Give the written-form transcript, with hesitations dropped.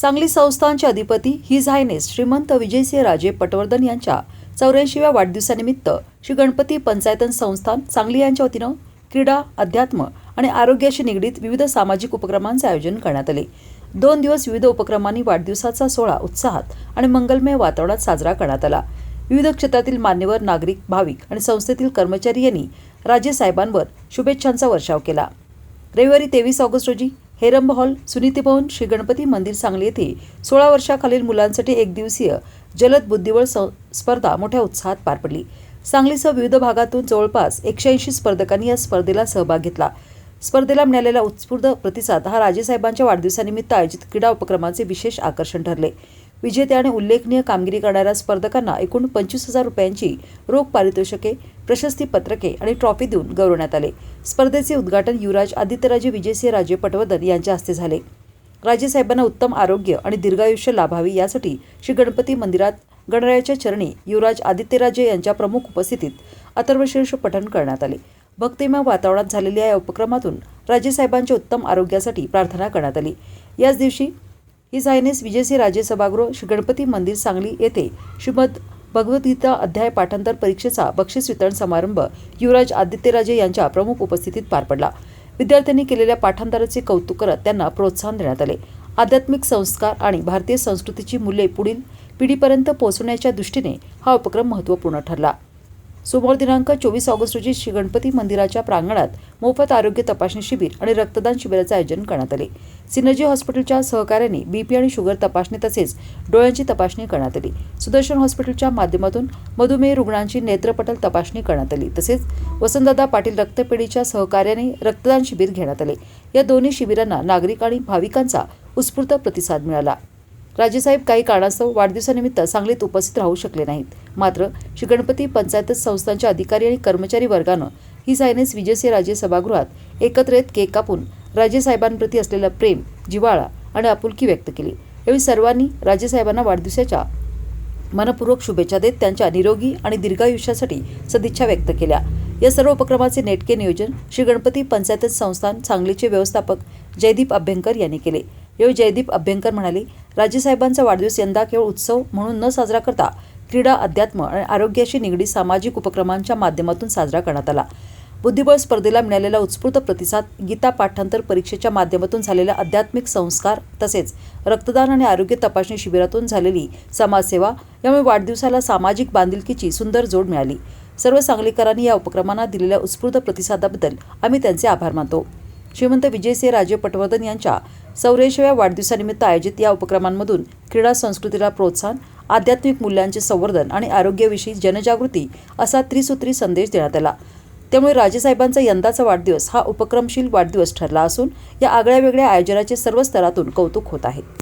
सांगली संस्थानचे अधिपती his Highness श्रीमंत विजयसिंह राजे पटवर्धन यांच्या 84व्या वाढदिवसानिमित्त श्री गणपती पंचायतन संस्थान सांगली यांच्या वतीनं क्रीडा, अध्यात्म आणि आरोग्याशी निगडीत विविध सामाजिक उपक्रमांचे आयोजन करण्यात आले। 2 दिवस विविध उपक्रमांनी वाढदिवसाचा सोहळा उत्साहात आणि मंगलमय वातावरणात साजरा करण्यात आला। विविध क्षेत्रातील मान्यवर, नागरिक, भाविक आणि संस्थेतील कर्मचारी यांनी राजे साहेबांवर शुभेच्छांचा वर्षाव केला। रविवारी 23 ऑगस्ट रोजी हेरंब हॉल, सुनीती भवन, श्री गणपती मंदिर सांगली येथे 16 वर्षाखालील मुलांसाठी एक दिवसीय जलद बुद्धिबळ स्पर्धा मोठ्या उत्साहात पार पडली। सांगलीसह विविध भागातून जवळपास 180 स्पर्धकांनी या स्पर्धेला सहभाग घेतला। स्पर्धेला मिळालेला उत्स्फूर्त प्रतिसाद हा राजेसाहेबांच्या वाढदिवसानिमित्त आयोजित क्रीडा उपक्रमाचे विशेष आकर्षण ठरले। विजेते आणि उल्लेखनीय कामगिरी करणाऱ्या स्पर्धकांना एकूण 25,000 रुपयांची रोख पारितोषिके, प्रशस्ती पत्रके आणि ट्रॉफी देऊन गौरवण्यात आले। स्पर्धेचे उद्घाटन युवराज आदित्यराजे विजयसिंह राजे पटवर्धन यांच्या हस्ते झाले। राजेसाहेबांना उत्तम आरोग्य आणि दीर्घायुष्य लाभावे यासाठी श्री गणपती मंदिरात गणरायाच्या चरणी युवराज आदित्यराजे यांच्या प्रमुख उपस्थितीत अथर्वशीर्ष पठण करण्यात आले। भक्तिमय वातावरणात झालेल्या या उपक्रमातून राजेसाहेबांच्या उत्तम आरोग्यासाठी प्रार्थना करण्यात आली। याच दिवशी हिज हायनेस विजयसिंह राजे सभागृह, श्री गणपती मंदिर सांगली येथे श्रीमद भगवद्गीता अध्याय पाठांतर परीक्षेचा बक्षीस वितरण समारंभ युवराज आदित्यराजे यांच्या प्रमुख उपस्थितीत पार पडला। विद्यार्थ्यांनी केलेल्या पाठांतराचे कौतुक करत त्यांना प्रोत्साहन देण्यात आले। आध्यात्मिक संस्कार आणि भारतीय संस्कृतीची मूल्ये पुढील पिढीपर्यंत पोहोचवण्याच्या दृष्टीने हा उपक्रम महत्त्वपूर्ण ठरला। सोमवार दिनांक 24 ऑगस्ट रोजी श्री गणपती मंदिराच्या प्रांगणात मोफत आरोग्य तपासणी शिबिर आणि रक्तदान शिबिराचे आयोजन करण्यात आले। सिनर्जी हॉस्पिटलच्या सहकार्याने बीपी आणि शुगर तपासणी तसेच डोळ्यांची तपासणी करण्यात आली। सुदर्शन हॉस्पिटलच्या माध्यमातून मधुमेह रुग्णांची नेत्रपटल तपासणी करण्यात आली। तसेच वसंतदादा पाटील रक्तपेढीच्या सहकार्याने रक्तदान शिबिर घेण्यात आले। या दोन्ही शिबिरांना नागरिक आणि भाविकांचा उत्स्फूर्त प्रतिसाद मिळाला। राजेसाहेब काही कारणास्तव वाढदिवसानिमित्त सांगलीत उपस्थित राहू शकले नाहीत। मात्र श्री गणपती पंचायत संस्थांच्या अधिकारी आणि कर्मचारी वर्गानं हिज हायनेस विजयसिंह राजे सभागृहात एकत्र येत केक कापून राजेसाहेबांप्रती असलेलं प्रेम, जिव्हाळा आणि आपुलकी व्यक्त केली। यावेळी सर्वांनी राजेसाहेबांना वाढदिवसाच्या मनपूर्वक शुभेच्छा देत त्यांच्या निरोगी आणि दीर्घायुष्यासाठी सदिच्छा व्यक्त केल्या। या सर्व उपक्रमाचे नेटके नियोजन श्री गणपती पंचायत संस्थान सांगलीचे व्यवस्थापक जयदीप अभ्यंकर यांनी केले। यावेळी जयदीप अभ्यंकर म्हणाले, राजेसाहेबांचा वाढदिवस यंदा केवळ उत्सव म्हणून न साजरा करता क्रीडा, अध्यात्म आणि आरोग्याशी निगडीत सामाजिक उपक्रमांच्या माध्यमातून साजरा करण्यात आला। बुद्धिबळ स्पर्धेला मिळालेला उत्स्फूर्त प्रतिसाद, गीता पाठांतर परीक्षेच्या माध्यमातून झालेल्या आध्यात्मिक संस्कार तसेच रक्तदान आणि आरोग्य तपासणी शिबिरातून झालेली समाजसेवा यामुळे वाढदिवसाला सामाजिक बांधिलकीची सुंदर जोड मिळाली। सर्व सांगलीकरांनी या उपक्रमांना दिलेल्या उत्स्फूर्त प्रतिसादाबद्दल आम्ही त्यांचे आभार मानतो। श्रीमंत विजयसिंह राजे पटवर्धन यांच्या 84व्या वाढदिवसानिमित्त आयोजित या उपक्रमांमधून क्रीडा संस्कृतीला प्रोत्साहन, आध्यात्मिक मूल्यांचे संवर्धन आणि आरोग्याविषयी जनजागृती असा त्रिसूत्री संदेश देण्यात आला। त्यामुळे राजेसाहेबांचा यंदाचा वाढदिवस हा उपक्रमशील वाढदिवस ठरला असून या आगळ्या वेगळ्या आयोजनाचे सर्व स्तरातून कौतुक होत आहे।